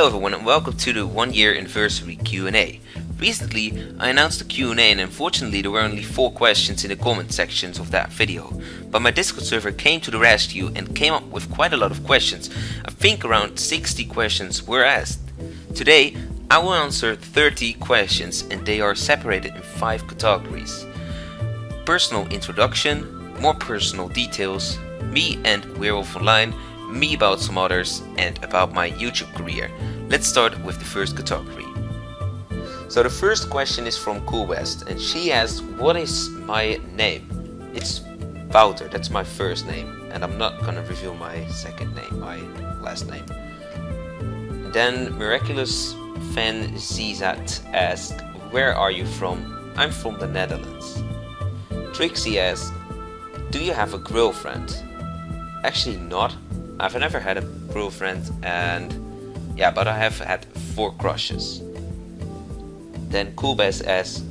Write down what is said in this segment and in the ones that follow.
Hello everyone and welcome to the 1 year anniversary Q&A. Recently I announced the Q&A and unfortunately there were only 4 questions in the comment sections of that video. But my Discord server came to the rescue and came up with quite a lot of questions. I think around 60 questions were asked. Today I will answer 30 questions and they are separated in 5 categories. Personal introduction, more personal details, me and Werewolf Online, me about some others, and about my YouTube career. Let's start with the first category. So the first question is from CoolBEST and she asked, what is my name? It's Wouter, that's my first name, and I'm not gonna reveal my second name, my last name. Then Miraculous Fan ZZ asked, where are you from? I'm from the Netherlands. Trixie asked, do you have a girlfriend? Actually not. I've never had a girlfriend, and yeah, but I have had 4 crushes. Then CoolBEST asks,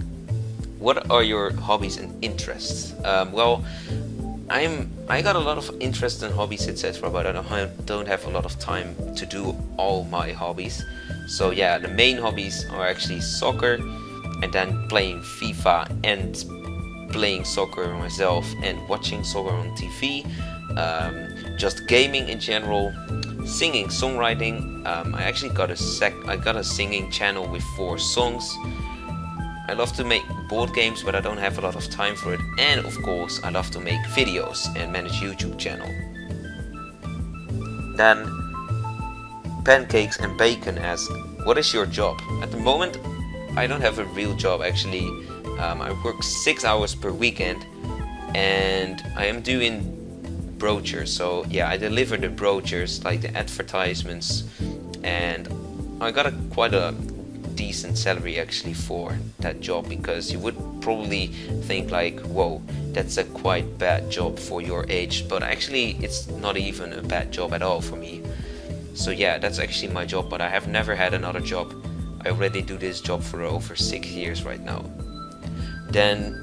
what are your hobbies and interests? Well, I got a lot of interest in hobbies, etc., but I don't have a lot of time to do all my hobbies. So yeah, the main hobbies are actually soccer, and then playing FIFA and playing soccer myself and watching soccer on TV. Just gaming in general, singing, songwriting. I actually got a singing channel with 4 songs. I love to make board games, but I don't have a lot of time for it. And of course, I love to make videos and manage YouTube channel. Then Pancakes and Bacon asks, what is your job? At the moment, I don't have a real job actually. I work 6 hours per weekend, and I am doing brochures. So yeah, I deliver the brochures, like the advertisements, and I got quite a decent salary actually for that job, because you would probably think like, whoa, that's a quite bad job for your age, but actually it's not even a bad job at all for me. So yeah, that's actually my job, but I have never had another job. I already do this job for over 6 years right now. Then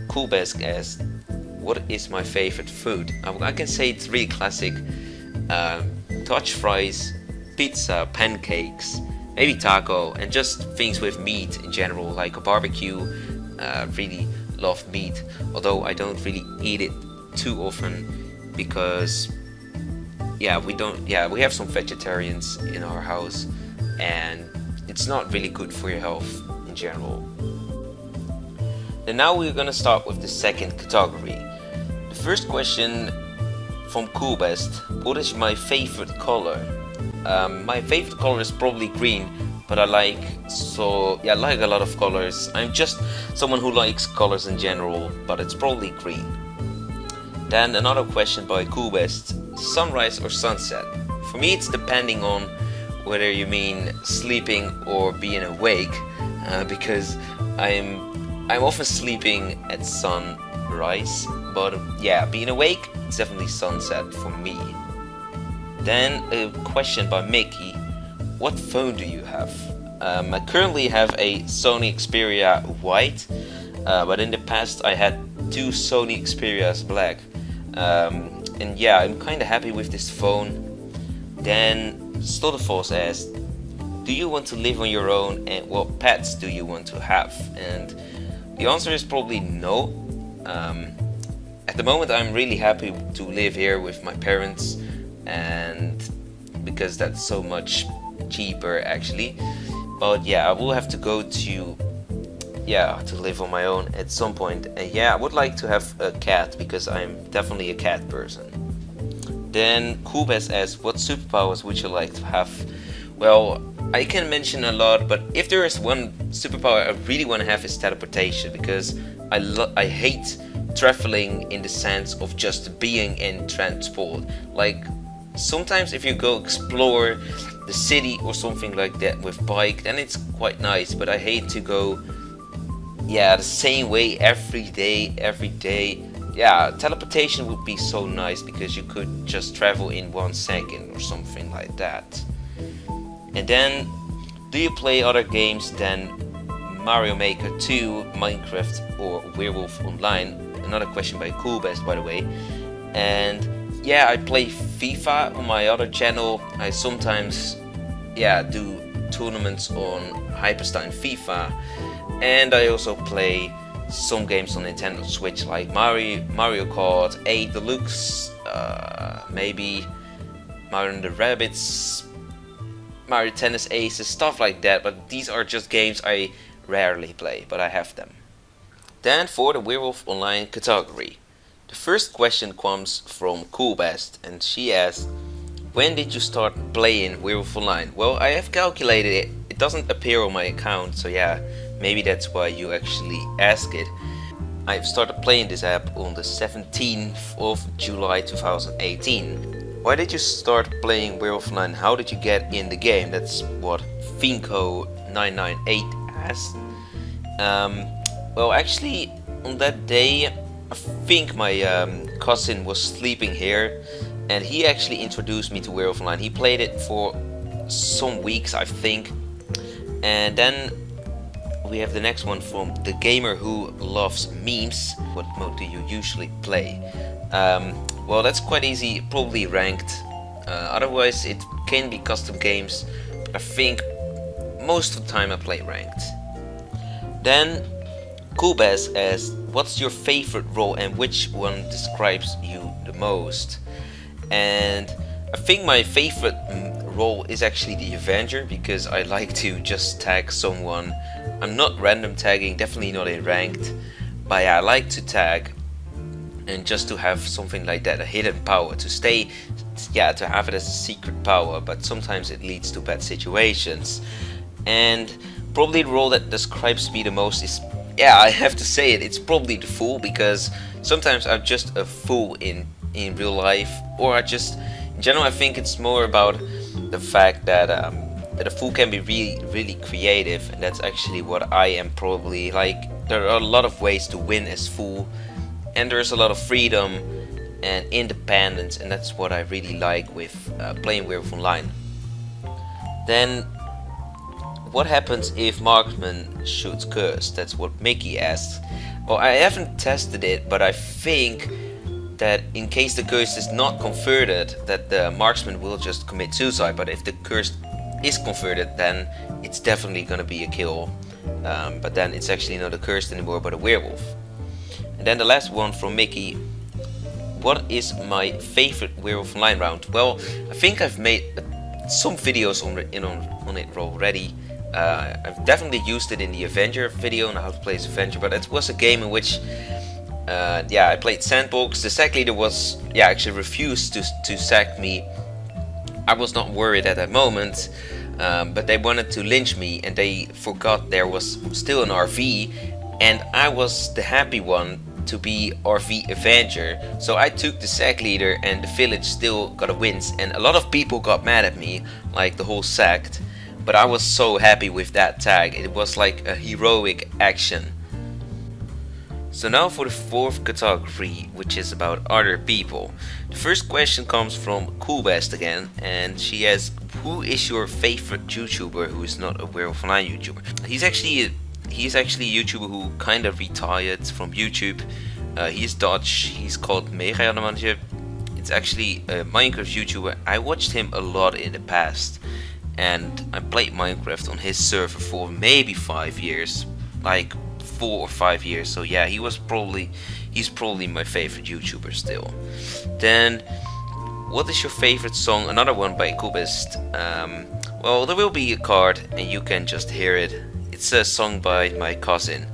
CoolBEST asked, what is my favorite food? I can say it's really classic. Dutch fries, pizza, pancakes, maybe taco, and just things with meat in general, like a barbecue. Really love meat, although I don't really eat it too often because we have some vegetarians in our house and it's not really good for your health in general. And now we're gonna start with the second category. The first question from CoolBEST, what is my favorite color? My favorite color is probably green, but I like a lot of colors. I'm just someone who likes colors in general, but it's probably green. Then another question by CoolBEST, sunrise or sunset? For me it's depending on whether you mean sleeping or being awake, because I'm often sleeping at sunrise, but yeah, being awake, it's definitely sunset for me. Then a question by Mickey, what phone do you have? I currently have a Sony Xperia White, but in the past I had 2 Sony Xperias Black. And yeah, I'm kinda happy with this phone. Then Stodderfos asked, do you want to live on your own and what pets do you want to have? And the answer is probably no. At the moment I'm really happy to live here with my parents, and because that's so much cheaper actually. But yeah, I will have to go to live on my own at some point. And yeah, I would like to have a cat because I'm definitely a cat person. Then CoolBEST asks, what superpowers would you like to have? Well, I can mention a lot, but if there is one superpower I really want to have is teleportation, because I hate traveling in the sense of just being in transport. Like sometimes if you go explore the city or something like that with bike, then it's quite nice, but I hate to go the same way every day. Yeah, teleportation would be so nice because you could just travel in 1 second or something like that. And then, do you play other games than Mario Maker 2, Minecraft or Werewolf Online? Another question by CoolBEST, by the way. And yeah, I play FIFA on my other channel. I sometimes yeah, do tournaments on hypostein FIFA, and I also play some games on Nintendo Switch like Mario Kart 8 Deluxe, maybe Mario and the Rabbids, Mario Tennis Aces, stuff like that, but these are just games I rarely play, but I have them. Then for the Werewolf Online category, the first question comes from CoolBEST, and she asks, when did you start playing Werewolf Online? Well, I have calculated it. It doesn't appear on my account, so yeah, maybe that's why you actually ask it. I've started playing this app on the 17th of July 2018. Why did you start playing Werewolf Online? How did you get in the game? That's what Finko998 asked. Well, actually, on that day, I think my cousin was sleeping here, and he actually introduced me to Werewolf Online. He played it for some weeks, I think, and then we have the next one from the gamer who loves memes. What mode do you usually play? Well, that's quite easy, probably ranked. Otherwise, it can be custom games, but I think most of the time I play ranked. Then CoolBEST asks, what's your favorite role and which one describes you the most? And I think my favorite role is actually the Avenger, because I like to just tag someone. I'm not random tagging, definitely not in ranked, but yeah, I like to tag and just to have something like that, a hidden power, to stay, yeah, to have it as a secret power, but sometimes it leads to bad situations. And probably the role that describes me the most is, yeah, I have to say it, it's probably the Fool, because sometimes I'm just a fool in real life, or I just, in general, I think it's more about the fact that that a fool can be really creative, and that's actually what I am probably like. There are a lot of ways to win as fool, and there's a lot of freedom and independence, and that's what I really like with playing Werewolf Online. Then, what happens if Marksman shoots Curse? That's what Mickey asks. Well, I haven't tested it, but I think that in case the curse is not converted, that the Marksman will just commit suicide, but if the curse is converted, then it's definitely gonna be a kill. But then it's actually not a curse anymore, but a werewolf. And then the last one from Mickey. What is my favorite Werewolf Online round? Well, I think I've made some videos on it already. I've definitely used it in the Avenger video on how to play as Avenger, but it was a game in which I played Sandbox. The sack leader was actually refused to sack me. I was not worried at that moment, but they wanted to lynch me, and they forgot there was still an RV, and I was the happy one to be RV Avenger. So I took the sack leader, and the village still got a wins, and a lot of people got mad at me, like the whole sacked, but I was so happy with that tag. It was like a heroic action. So now for the fourth category, which is about other people. The first question comes from CoolBEST again, and she asks, who is your favorite YouTuber who is not a Werewolf Online YouTuber? He's actually a YouTuber who kind of retired from YouTube. He's Dutch, he's called Macleod. It's actually a Minecraft YouTuber. I watched him a lot in the past, and I played Minecraft on his server for maybe 5 years, like 4 or 5 years. So yeah, he's probably my favorite YouTuber still. Then, what is your favorite song? Another one by CoolBEST. Well, there will be a card, and you can just hear it. It's a song by my cousin.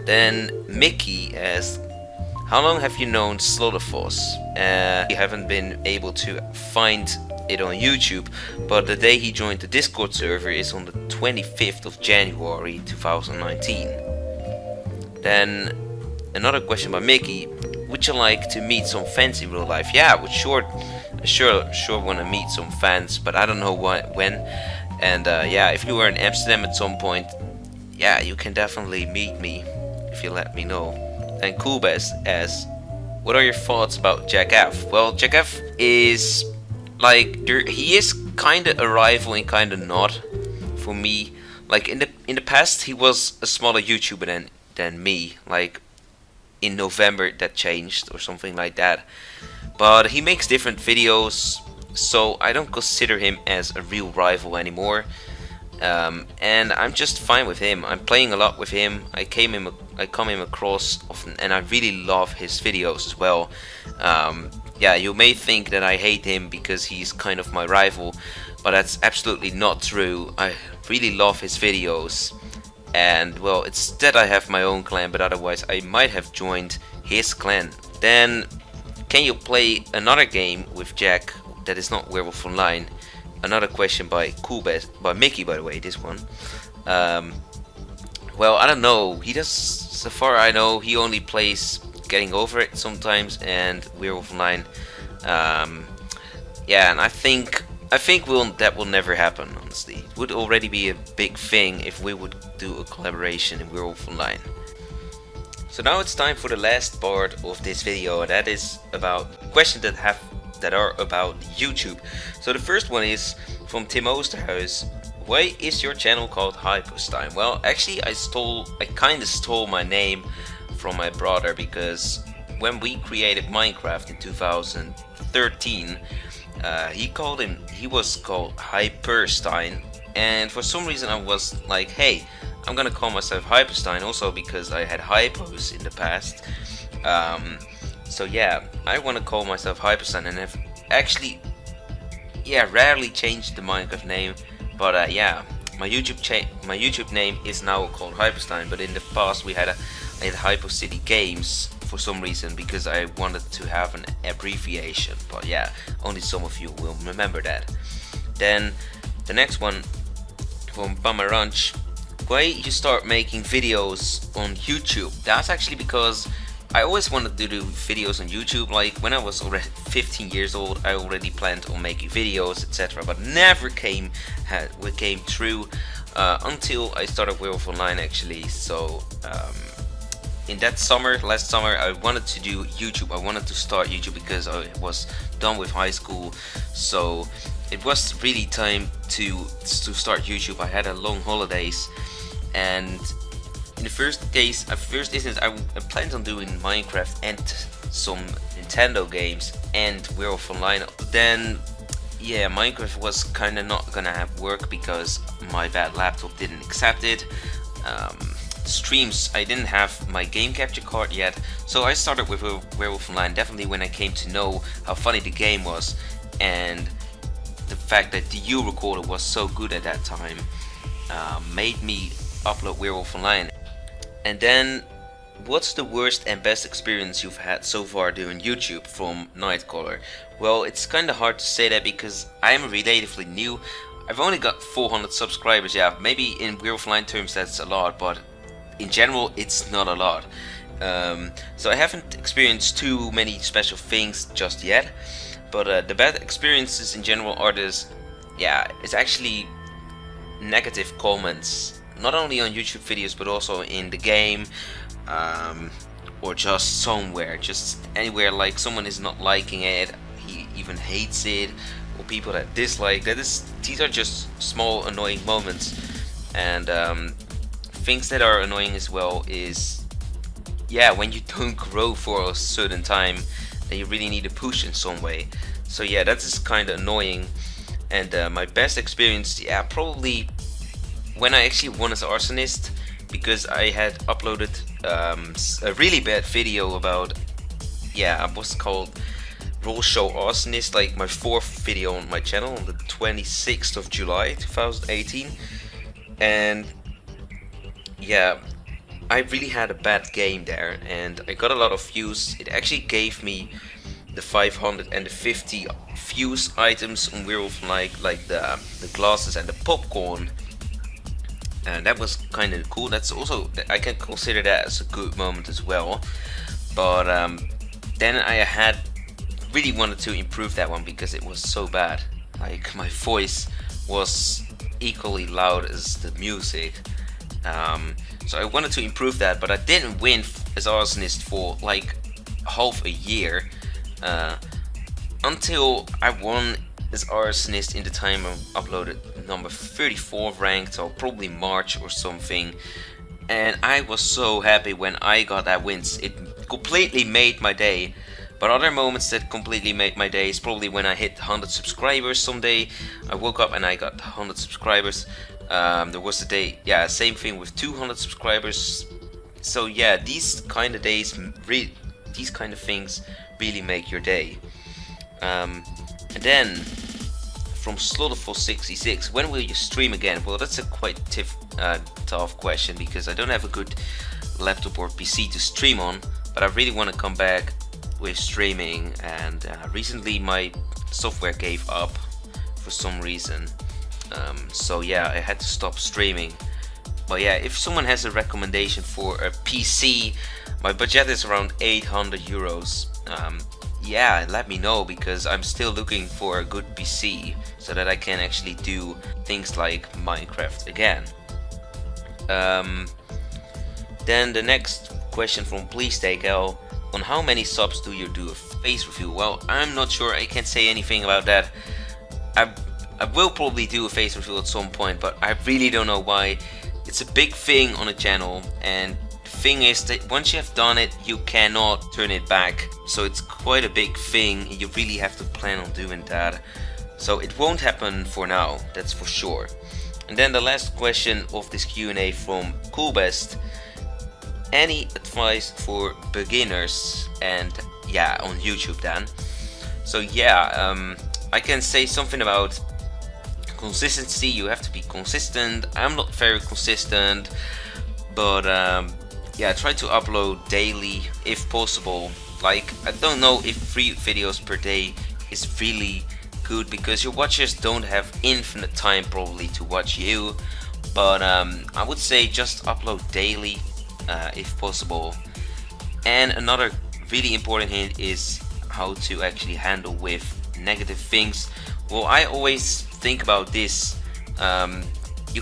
Then Mickey asks, how long have you known Slaughterfoss? You haven't been able to find it on YouTube, but the day he joined the Discord server is on the 25th of January 2019. Then another question by Mickey, would you like to meet some fans in real life? Yeah, I would sure want to meet some fans, but I don't know when. And if you are in Amsterdam at some point, yeah, you can definitely meet me if you let me know. And CoolBEST asks, what are your thoughts about Jack F? Well, Jack F is like, he is kind of a rival and kind of not for me. Like in the past, he was a smaller YouTuber than me. Like in November that changed or something like that. But he makes different videos. so I don't consider him as a real rival anymore. And I'm just fine with him. I'm playing a lot with him. I come him across often, and I really love his videos as well. Yeah, you may think that I hate him because he's kind of my rival, but that's absolutely not true. I really love his videos, and well, it's that I have my own clan, but otherwise I might have joined his clan. Then, can you play another game with Jack that is not Werewolf Online? Another question by CoolBEST, by Mickey, by the way, this one. Well, I don't know. He does, so far I know, he only plays Getting Over It sometimes and Werewolf Online. Yeah, and I think that will never happen, honestly. It would already be a big thing if we would do a collaboration in Werewolf Online. So now it's time for the last part of this video, and that is about questions that are about YouTube. So the first one is from Tim Oosterhuis. Why is your channel called Hypostein? Well, actually I kinda stole my name from my brother, because when we created Minecraft in 2013, he was called Hypostein, and for some reason I was like, hey, I'm gonna call myself Hypostein, also because I had hypos in the past. So yeah, I want to call myself Hypostein, and have actually, yeah, rarely changed the Minecraft name. But yeah, my YouTube name is now called Hypostein. But in the past I had Hypo City Games for some reason, because I wanted to have an abbreviation. But yeah, only some of you will remember that. Then the next one from Bamaranch. Why you start making videos on YouTube? That's actually because I always wanted to do videos on YouTube. Like when I was already 15 years old, I already planned on making videos, etc. But never came true until I started Werewolf Online, actually. So in that last summer, I wanted to do YouTube. I wanted to start YouTube because I was done with high school. So it was really time to start YouTube. I had a long holidays, and in the first instance, I planned on doing Minecraft and some Nintendo games and Werewolf Online. Then, yeah, Minecraft was kind of not gonna work because my bad laptop didn't accept it. Streams, I didn't have my game capture card yet, so I started with Werewolf Online. Definitely when I came to know how funny the game was, and the fact that the U recorder was so good at that time, made me upload Werewolf Online. And then, what's the worst and best experience you've had so far doing YouTube, from Nightcaller? Well, it's kind of hard to say that because I'm relatively new. I've only got 400 subscribers. Yeah, maybe in Werewolf Online terms that's a lot, but in general it's not a lot. So I haven't experienced too many special things just yet. But the bad experiences in general are this. Yeah, it's actually negative comments. Not only on YouTube videos, but also in the game, or just somewhere, just anywhere. Like someone is not liking it, he even hates it, or people that dislike. These are just small annoying moments, and things that are annoying as well is, yeah, when you don't grow for a certain time, then you really need a push in some way. So yeah, that is kind of annoying. And my best experience, yeah, probably when I actually won as arsonist, because I had uploaded a really bad video about, yeah, what's called Role Show Arsonist, like my 4th video on my channel on the 26th of July 2018. And yeah, I really had a bad game there, and I got a lot of views. It actually gave me the 550 views items on Werewolf, like the glasses and the popcorn. And that was kind of cool. That's also, I can consider that as a good moment as well. But then I really wanted to improve that one because it was so bad. Like my voice was equally loud as the music. So I wanted to improve that, but I didn't win as arsonist for like half a year, until I won as arsonist in the time I uploaded number 34 ranked, or probably March or something. And I was so happy when I got that wins. It completely made my day. But other moments that completely made my day is probably when I hit 100 subscribers someday. I woke up and I got 100 subscribers. There was a day, yeah, same thing with 200 subscribers. So yeah, these kind of days, these kind of things really make your day. And then from Slaughterful66, when will you stream again? Well, that's a quite tough question, because I don't have a good laptop or PC to stream on, but I really want to come back with streaming, and recently my software gave up for some reason, so yeah, I had to stop streaming. But yeah, if someone has a recommendation for a PC, my budget is around 800 euros. Yeah, let me know, because I'm still looking for a good PC so that I can actually do things like Minecraft again. Then the next question from Please Take L: on how many subs do you do a face review? Well, I'm not sure, I can't say anything about that. I will probably do a face review at some point, but I really don't know why. It's a big thing on a channel, and the thing is that once you have done it, you cannot turn it back. So it's quite a big thing, you really have to plan on doing that. So it won't happen for now, that's for sure. And then the last question of this Q&A from CoolBEST: any advice for beginners? And yeah, on YouTube then. So yeah, I can say something about consistency. You have to be consistent. I'm not very consistent, but yeah, try to upload daily if possible. Like, I don't know if 3 videos per day is really good, because your watchers don't have infinite time probably to watch you, but I would say just upload daily if possible. And another really important hint is how to actually handle with negative things. Well, I always think about this. You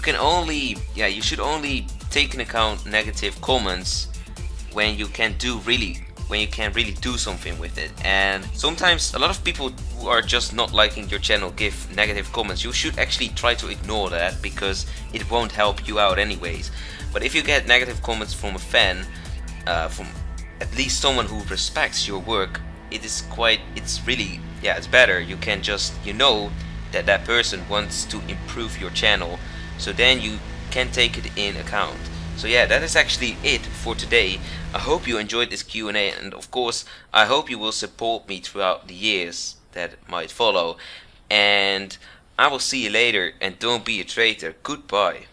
should only take into account negative comments when you can really do something with it. And sometimes a lot of people who are just not liking your channel give negative comments. You should actually try to ignore that, because it won't help you out anyways. But if you get negative comments from a fan, from at least someone who respects your work, it's better. You can just, that that person wants to improve your channel, so then you can take it in account. So yeah, that is actually it for today. I hope you enjoyed this Q&A, and of course I hope you will support me throughout the years that might follow. And I will see you later, and don't be a traitor. Goodbye.